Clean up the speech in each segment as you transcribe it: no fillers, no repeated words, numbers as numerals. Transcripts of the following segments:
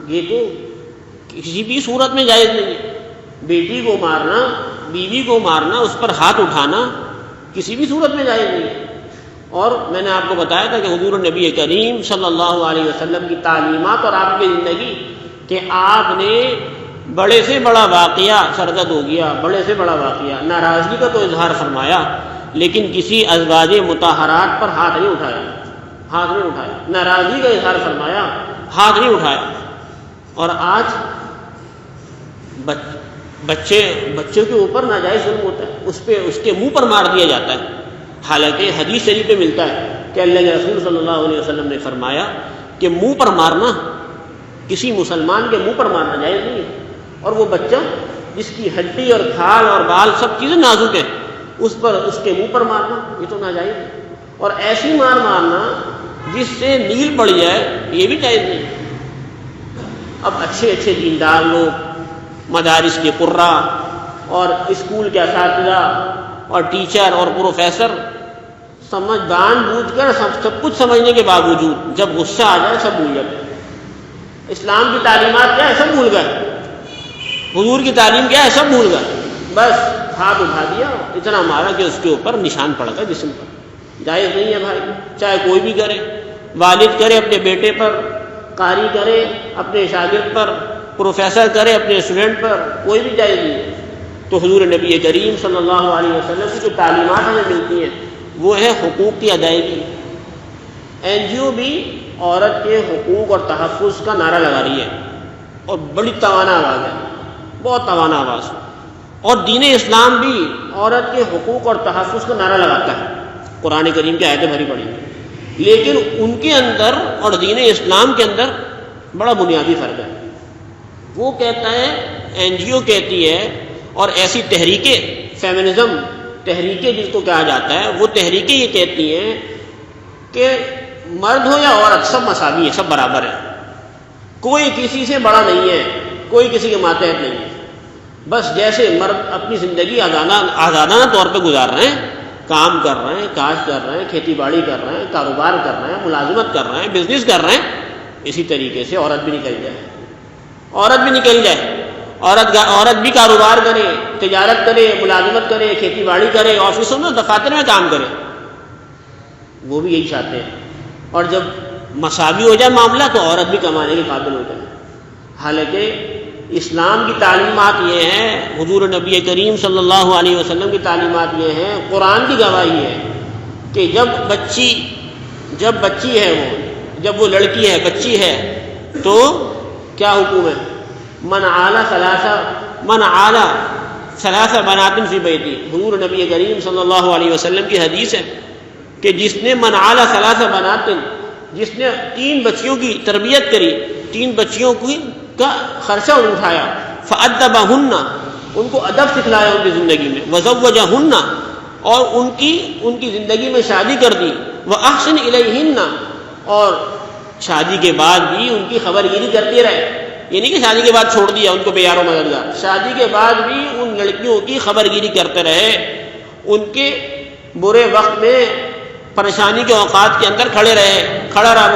یہ تو کسی بھی صورت میں جائز نہیں ہے. بیٹی کو مارنا، بیوی کو مارنا، اس پر ہاتھ اٹھانا کسی بھی صورت میں جائز نہیں ہے. اور میں نے آپ کو بتایا تھا کہ حضور نبی کریم صلی اللہ علیہ وسلم کی تعلیمات اور آپ کی زندگی کہ آپ نے بڑے سے بڑا واقعہ سرزد ہو گیا، بڑے سے بڑا واقعہ، ناراضگی کا تو اظہار فرمایا لیکن کسی ازواج مطہرات پر ہاتھ نہیں اٹھایا، ناراضگی کا اظہار فرمایا، ہاتھ نہیں اٹھایا. اور آج بچے کے اوپر ناجائز ظلم ہوتا ہے، اس کے منہ پر مار دیا جاتا ہے. حالانکہ حدیث شریف میں ملتا ہے کہ اللہ کے رسول صلی اللہ علیہ وسلم نے فرمایا کہ منہ پر مارنا، کسی مسلمان کے منہ پر مارنا جائز نہیں ہے. اور وہ بچہ جس کی ہڈی اور کھال اور بال سب چیزیں نازک ہیں، اس کے منہ پر مارنا یہ تو ناجائز ہے. اور ایسی مارنا جس سے نیل پڑ جائے یہ بھی جائز نہیں. اب اچھے دیندار لوگ، مدارس کے قراء اور اسکول کے اساتذہ اور ٹیچر اور پروفیسر جان بوجھ کر سب کچھ سمجھنے کے باوجود جب غصہ آ جائے سب بھول جاتے. اسلام کی تعلیمات کیا ہے سب بھول گئے، حضور کی تعلیم کیا ہے سب بھول گئے. بس ہاتھ اٹھا دیا، اتنا مارا کہ اس کے اوپر نشان پڑ گیا جسم پر. جائز نہیں ہے بھائی، چاہے کوئی بھی کرے، والد کرے اپنے بیٹے پر، قاری کرے اپنے شاگرد پر، پروفیسر کرے اپنے اسٹوڈنٹ پر، کوئی بھی جائز نہیں ہے. تو حضور نبی کریم صلی اللہ علیہ وسلم کی جو تعلیمات ہمیں ملتی ہیں وہ ہے حقوق کی ادائیگی. این جی او بھی عورت کے حقوق اور تحفظ کا نعرہ لگا رہی ہے اور بڑی توانا آواز ہے، بہت توانا آواز. اور دین اسلام بھی عورت کے حقوق اور تحفظ کا نعرہ لگاتا ہے، قرآن کریم کی آیتیں بھری پڑی ہیں. لیکن ان کے اندر اور دین اسلام کے اندر بڑا بنیادی فرق ہے. وہ کہتا ہے، این جی او کہتی ہے، اور ایسی تحریکیں، فیمنزم تحریکیں جس کو کہا جاتا ہے، وہ تحریکیں یہ کہتی ہیں کہ مرد ہو یا عورت سب مساوی ہیں، سب برابر ہیں، کوئی کسی سے بڑا نہیں ہے، کوئی کسی کے ماتحت نہیں ہے. بس جیسے مرد اپنی زندگی آزادانہ طور پہ گزار رہے ہیں، کام کر رہے ہیں، کاشت کر رہے ہیں، کھیتی باڑی کر رہے ہیں، کاروبار کر رہے ہیں، ملازمت کر رہے ہیں، بزنس کر رہے ہیں، اسی طریقے سے عورت بھی نکل جائے. عورت بھی کاروبار کرے، تجارت کرے، ملازمت کرے، کھیتی باڑی کرے، آفسوں میں دفاتر میں کام کرے، وہ بھی یہی چاہتے ہیں. اور جب مساوی ہو جائے معاملہ تو عورت بھی کمانے کے قابل ہو جائے. حالانکہ اسلام کی تعلیمات یہ ہیں، حضور نبی کریم صلی اللہ علیہ وسلم کی تعلیمات یہ ہیں، قرآن کی گواہی ہے کہ جب بچی ہے جب وہ لڑکی ہے، بچی ہے، تو کیا حکم ہے؟ من عالی ثلاث بنات فی بیتی. حضور نبی کریم صلی اللہ علیہ وسلم کی حدیث ہے کہ جس نے من عالی ثلاث بنات، جس نے 3 بچیوں کی تربیت کری، 3 بچیوں کا خرچہ اٹھایا، فأدبہن، ان کو ادب سکھلایا ان کی زندگی میں، وزوجہن، اور ان کی زندگی میں شادی کر دی، وأحسن الیہن، اور شادی کے بعد بھی ان کی خبرگیری کرتے رہے. یہ نہیں کہ شادی کے بعد چھوڑ دیا ان کو بے یار و مددگار، شادی کے بعد بھی ان لڑکیوں کی خبرگیری کرتے رہے، ان کے برے وقت میں، پریشانی کے اوقات کے اندر کھڑا رہا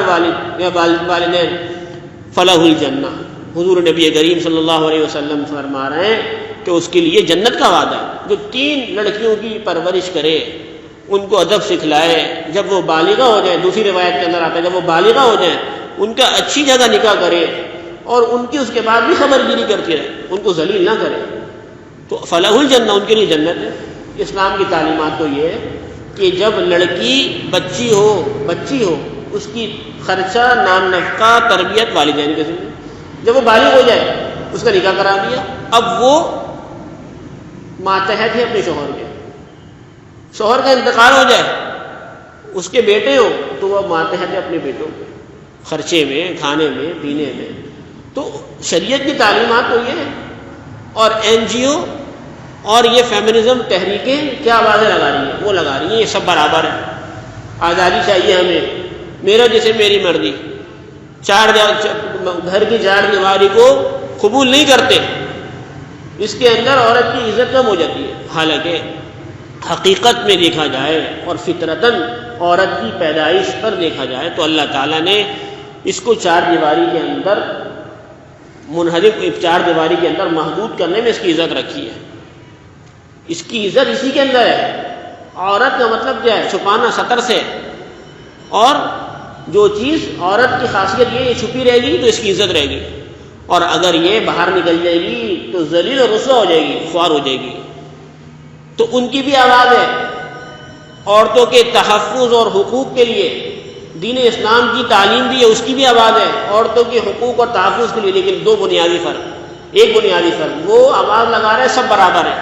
والدین. فلہ الجنہ. حضور نبی کریم صلی اللہ علیہ وسلم فرما رہے ہیں کہ اس کے لیے جنت کا وعدہ ہے. جو 3 لڑکیوں کی پرورش کرے، ان کو ادب سکھلائے، جب وہ بالغہ ہو جائیں، دوسری روایت کے اندر آتا ہے جب وہ بالغہ ہو جائیں ان کا اچھی جگہ نکاح کرے، اور ان کی اس کے بعد بھی خبرگیری کرتی رہے، ان کو ذلیل نہ کرے، تو فلاح الجنہ، ان کے لیے جنت ہے. اسلام کی تعلیمات تو یہ ہے کہ جب لڑکی بچی ہو اس کی خرچہ، نان نفقہ، تربیت والدین کے ذمہ. جب وہ بالغ ہو جائے اس کا نکاح کرا دیا، اب وہ ماتحت ہے اپنے شوہر کا انتقال ہو جائے، اس کے بیٹے ہو تو وہ ماتحت ہے اپنے بیٹوں کے خرچے میں، کھانے میں، پینے میں. تو شریعت کی تعلیمات تو یہ ہے. اور این جی او اور یہ فیمنزم تحریکیں کیا آوازیں لگا رہی ہیں؟ وہ لگا رہی ہیں یہ سب برابر ہے، آزادی چاہیے ہمیں، میرا جیسے میری مرضی. گھر کی چار دیواری کو قبول نہیں کرتے، اس کے اندر عورت کی عزت کم ہو جاتی ہے. حالانکہ حقیقت میں دیکھا جائے اور فطرتاً عورت کی پیدائش پر دیکھا جائے تو اللہ تعالیٰ نے اس کو 4 دیواری کے اندر منہدم چار دیواری کے اندر محدود کرنے میں اس کی عزت رکھی ہے. اس کی عزت اسی کے اندر ہے. عورت کا مطلب کیا ہے؟ چھپانا ستر سے. اور جو چیز عورت کی خاصیت یہ چھپی رہے گی تو اس کی عزت رہے گی، اور اگر یہ باہر نکل جائے گی تو ذلیل اور رسوا ہو جائے گی، خوار ہو جائے گی. تو ان کی بھی آواز ہے. عورتوں کے تحفظ اور حقوق کے لیے دین اسلام کی تعلیم بھی ہے، اس کی بھی آواز ہے عورتوں کے حقوق اور تحفظ کے لیے. لیکن دو بنیادی فرق، ایک بنیادی فرق، وہ آواز لگا رہے ہیں سب برابر ہے،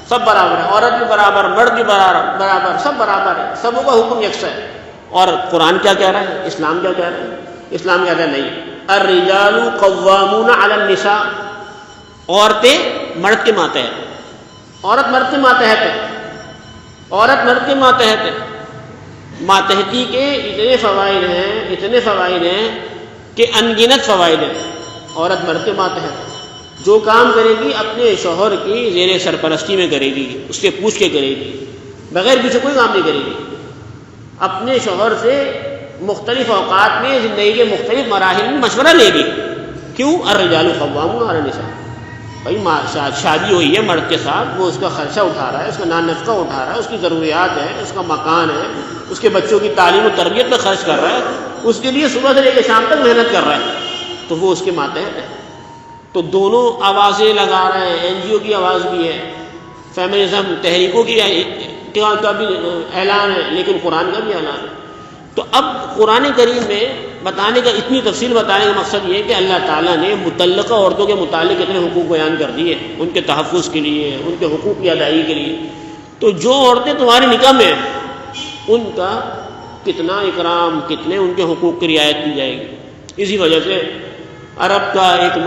سب برابر ہے، عورت بھی برابر، مرد بھی برابر، سب برابر ہے، سبوں کا حکم یکساں ہے. اور قرآن کیا کہہ رہا ہے؟ اسلام کیا کہہ رہا ہے؟ اسلام کہتا ہے نہیں، الرجال قوامون علی النساء، عورتیں مرد کے ماتحت ہیں. عورت مرد کے ماتحت ہے، عورت مرد کے ماتحت ہے. ماتحتی کے اتنے فوائد ہیں کہ انگنت فوائد ہیں. عورت مرد کے ماتحت ہے، جو کام کرے گی اپنے شوہر کی زیر سرپرستی میں کرے گی، اس سے پوچھ کے کرے گی، بغیر پیچھے کوئی کام نہیں کرے گی. اپنے شوہر سے مختلف اوقات میں زندگی کے مختلف مراحل میں مشورہ لے گی. کیوں؟ الرجال قوامون علی النساء. بھائی شادی ہوئی ہے مرد کے ساتھ، وہ اس کا خرچہ اٹھا رہا ہے، اس کا نان نفقہ اٹھا رہا ہے، اس کی ضروریات ہیں، اس کا مکان ہے، اس کے بچوں کی تعلیم و تربیت پر خرچ کر رہا ہے، اس کے لیے صبح سے لے کے شام تک محنت کر رہا ہے، تو وہ اس کے ماتحت ہے. تو دونوں آوازیں لگا رہے ہیں. این جی او کی آواز بھی ہے، فیمنزم تحریکوں کی کا بھی اعلان ہے، لیکن قرآن کا بھی اعلان ہے. تو اب قرآن کریم میں بتانے کا، اتنی تفصیل بتانے کا مقصد یہ ہے کہ اللہ تعالیٰ نے متعلقہ عورتوں کے متعلق اتنے حقوق بیان کر دیے، ان کے تحفظ کے لیے، ان کے حقوق کی ادائیگی کے لیے. تو جو عورتیں تمہارے نکاح میں ہیں ان کا کتنا اکرام، کتنے ان کے حقوق کی رعایت کی جائے گی. اسی وجہ سے عرب کا ایک